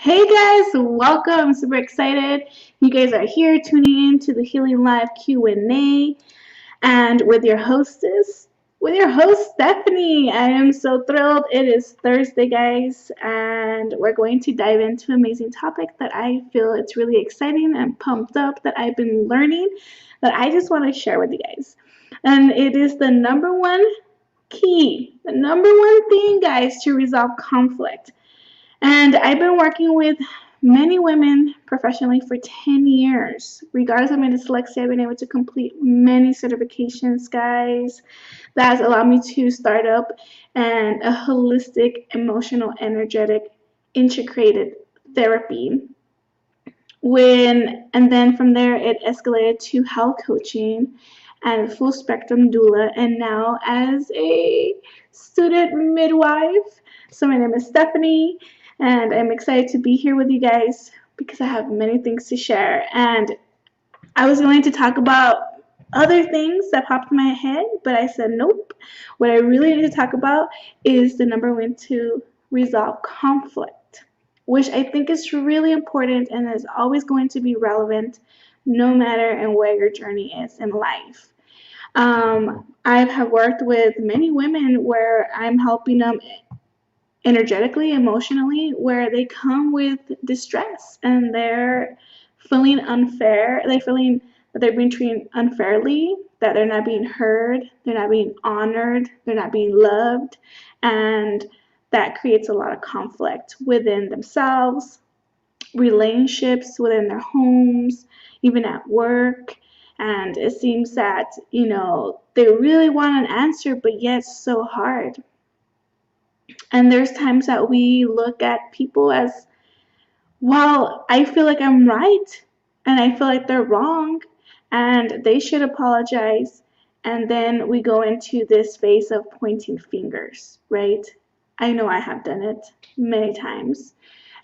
Hey guys, welcome. I'm super excited. You guys are here tuning in to the Healing Live Q&A and with your host Stephanie. I am so thrilled. It is Thursday, guys, and we're going to dive into an amazing topic that I feel it's really exciting and pumped up that I've been learning that I just want to share with you guys. And it is the number one key, the number one thing, guys, to resolve conflict. And I've been working with many women professionally for 10 years. Regardless of my dyslexia, I've been able to complete many certifications, guys. That has allowed me to start up and a holistic, emotional, energetic, integrated therapy. And then from there it escalated to health coaching and full spectrum doula, and now as a student midwife. So my name is Stephanie, and I'm excited to be here with you guys because I have many things to share. And I was going to talk about other things that popped in my head, but I said nope. What I really need to talk about is the number one to resolve conflict, which I think is really important and is always going to be relevant no matter and where your journey is in life. I have worked with many women where I'm helping them energetically, emotionally, where they come with distress and they're feeling unfair. They're feeling that they're being treated unfairly, that they're not being heard, they're not being honored, they're not being loved, and that creates a lot of conflict within themselves, relationships within their homes, even at work. And it seems that, they really want an answer, but yet it's so hard. And there's times that we look at people as, well, I feel like I'm right and I feel like they're wrong and they should apologize. And then we go into this phase of pointing fingers, right? I know I have done it many times.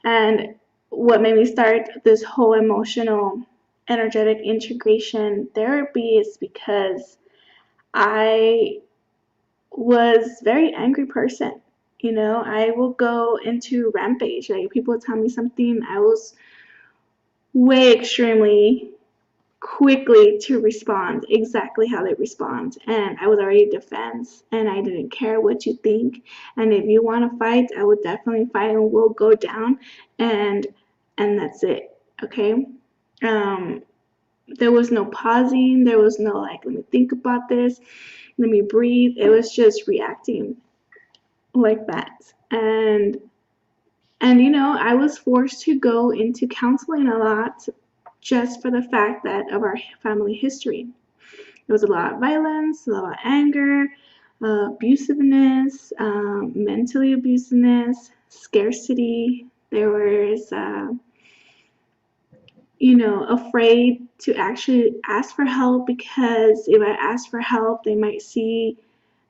And what made me start this whole emotional, energetic integration therapy is because I was a very angry person. I will go into rampage. Like, people tell me something, I was way extremely quickly to respond exactly how they respond. And I was already defense and I didn't care what you think. And if you want to fight, I would definitely fight and we'll go down and that's it. Okay. There was no pausing, there was no like, let me think about this, let me breathe. It was just reacting like that. And I was forced to go into counseling a lot just for the fact that of our family history. There was a lot of violence, a lot of anger, abusiveness, mentally abusiveness, scarcity. There was, afraid to actually ask for help because if I ask for help, they might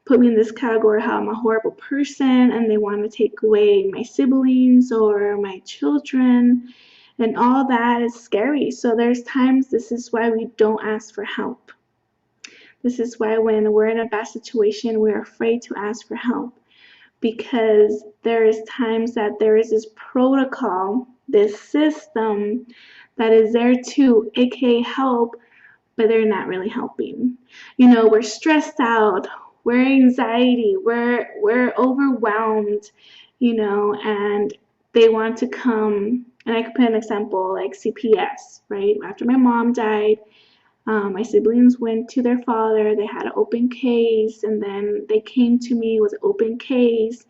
put me in this category how I'm a horrible person and they want to take away my siblings or my children, and all that is scary. So there's times, this is why we don't ask for help. This is why when we're in a bad situation, we're afraid to ask for help, because there is times that there is this protocol, this system that is there to aka help, but they're not really helping. We're stressed out, we're anxiety, we're overwhelmed, and they want to come. And I could put an example like CPS, right? After my mom died, my siblings went to their father, they had an open case, and then they came to me with an open case.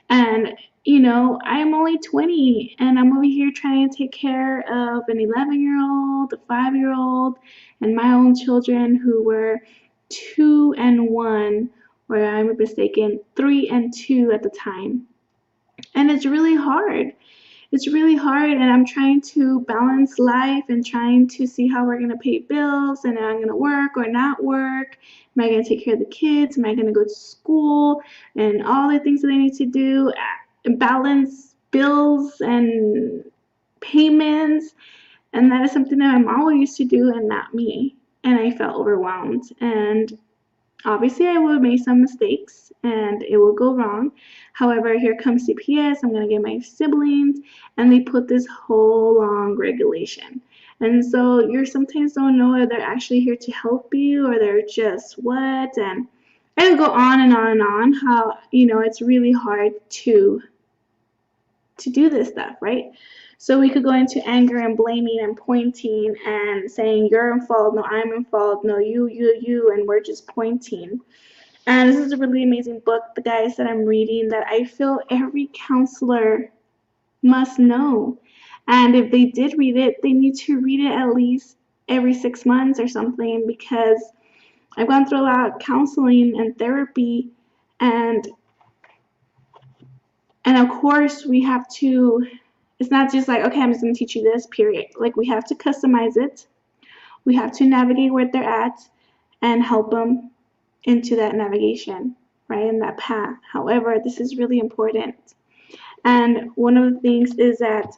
And I'm only 20 and I'm over here trying to take care of an 11-year-old, a 5-year-old, and my own children who were 2 and 1, or I'm mistaken, 3 and 2 at the time. And it's really hard. It's really hard, and I'm trying to balance life and trying to see how we're going to pay bills, and am I going to work or not work? Am I going to take care of the kids? Am I going to go to school? And all the things that I need to do, balance bills and payments. And that is something that my mom used to do and not me. And I felt overwhelmed. And obviously I would make some mistakes and it will go wrong. However, here comes CPS, I'm going to get my siblings, and they put this whole long regulation. And so you sometimes don't know if they're actually here to help you or they're just what, and it'll go on and on and on, how, it's really hard to do this stuff, right? So we could go into anger and blaming and pointing and saying, you're in fault, no, I'm in fault, no, you, and we're just pointing. And this is a really amazing book, the guys, that I'm reading, that I feel every counselor must know. And if they did read it, they need to read it at least every 6 months or something, because I've gone through a lot of counseling and therapy, and of course we have to, it's not just like, okay, I'm just going to teach you this, period. Like, we have to customize it. We have to navigate where they're at and help them into that navigation, right, in that path. However, this is really important. And one of the things is that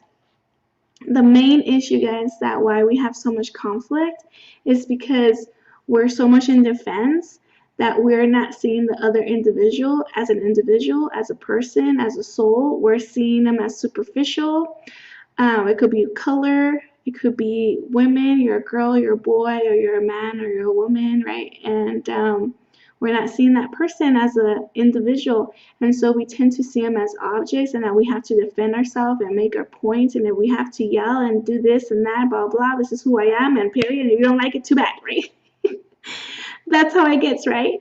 the main issue, guys, that why we have so much conflict is because we're so much in defense that we're not seeing the other individual, as a person, as a soul. We're seeing them as superficial. It could be color, it could be women, you're a girl, you're a boy, or you're a man, or you're a woman, right? And we're not seeing that person as an individual, and so we tend to see them as objects, and that we have to defend ourselves and make our points, and then we have to yell and do this and that, blah, blah, this is who I am, and period, and if you don't like it, too bad, right? That's how it gets, right?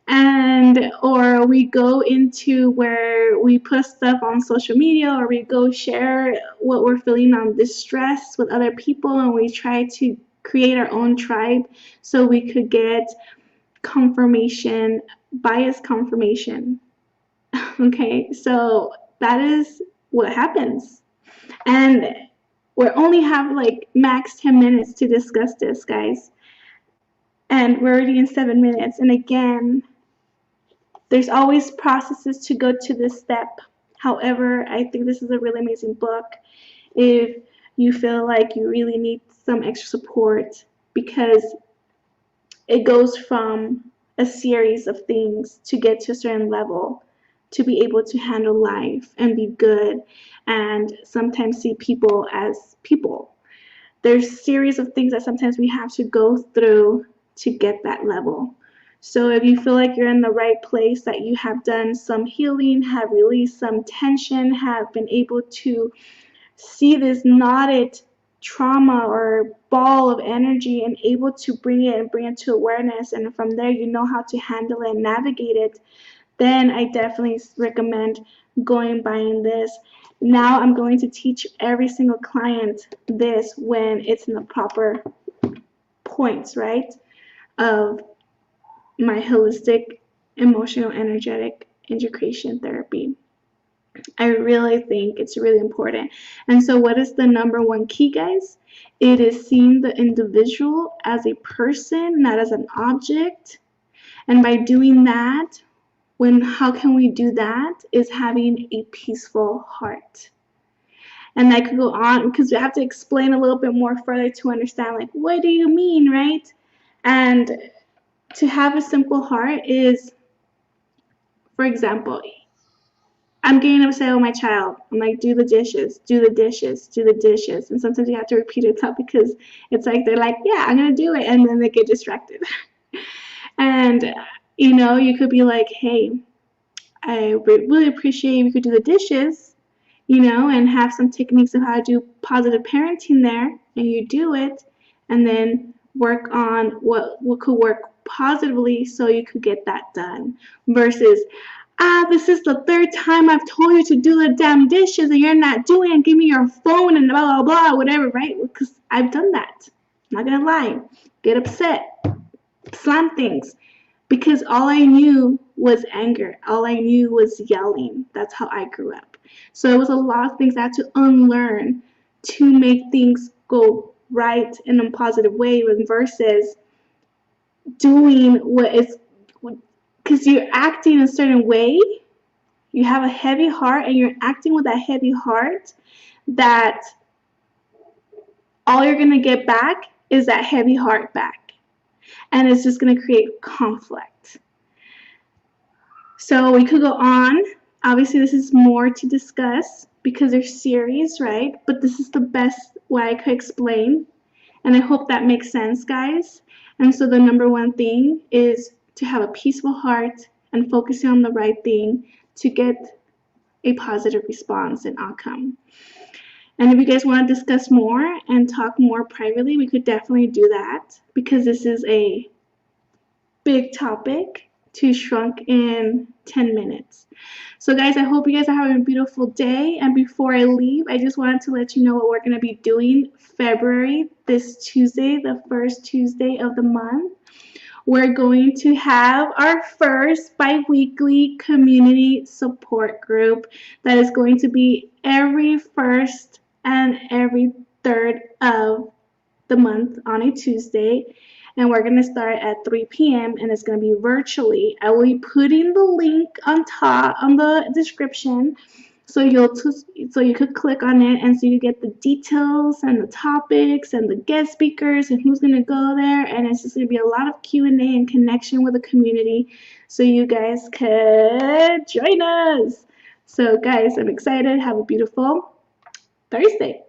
And or we go into where we put stuff on social media, or we go share what we're feeling on distress with other people, and we try to create our own tribe so we could get confirmation, bias confirmation. Okay, so that is what happens. And we only have like max 10 minutes to discuss this, guys, and we're already in 7 minutes. And again, there's always processes to go to this step. However, I think this is a really amazing book if you feel like you really need some extra support, because it goes from a series of things to get to a certain level to be able to handle life and be good and sometimes see people as people. There's a series of things that sometimes we have to go through to get that level. So if you feel like you're in the right place, that you have done some healing, have released some tension, have been able to see this knotted trauma or ball of energy and able to bring it to awareness, and from there you know how to handle it and navigate it, then I definitely recommend buying this. Now I'm going to teach every single client this when it's in the proper points, right, of my holistic emotional energetic integration therapy. I really think it's really important. And so what is the number one key, guys? It is seeing the individual as a person, not as an object. And by doing that, how can we do that? Is having a peaceful heart. And I could go on because we have to explain a little bit more further to understand, like, what do you mean, right? And to have a simple heart is, for example, I'm getting upset with my child. I'm like, do the dishes, do the dishes, do the dishes. And sometimes you have to repeat it out because it's like, they're like, yeah, I'm going to do it. And then they get distracted. And, you could be like, hey, I really appreciate if you could do the dishes, and have some techniques of how to do positive parenting there. And you do it, and then work on what could work positively so you could get that done. Versus, this is the third time I've told you to do the damn dishes and you're not doing it. Give me your phone and blah, blah, blah, whatever, right? Because I've done that. I'm not going to lie. Get upset. Slam things. Because all I knew was anger. All I knew was yelling. That's how I grew up. So it was a lot of things I had to unlearn to make things go right in a positive way versus doing what is, because you're acting a certain way, you have a heavy heart and you're acting with that heavy heart, that all you're going to get back is that heavy heart back. And it's just going to create conflict. So we could go on. Obviously, this is more to discuss because they're series, right? But this is the best way I could explain. And I hope that makes sense, guys. And so the number one thing is to have a peaceful heart and focusing on the right thing to get a positive response and outcome. And if you guys want to discuss more and talk more privately, we could definitely do that because this is a big topic to shrunk in 10 minutes. So guys, I hope you guys are having a beautiful day. And before I leave, I just wanted to let you know what we're going to be doing February, this Tuesday, the first Tuesday of the month. We're going to have our first bi-weekly community support group that is going to be every first and every third of the month on a Tuesday. And we're going to start at 3 p.m. and it's going to be virtually. I will be putting the link on top on the description so you could click on it and so you get the details and the topics and the guest speakers and who's going to go there. And it's just going to be a lot of Q&A and connection with the community so you guys could join us. So guys, I'm excited. Have a beautiful Thursday.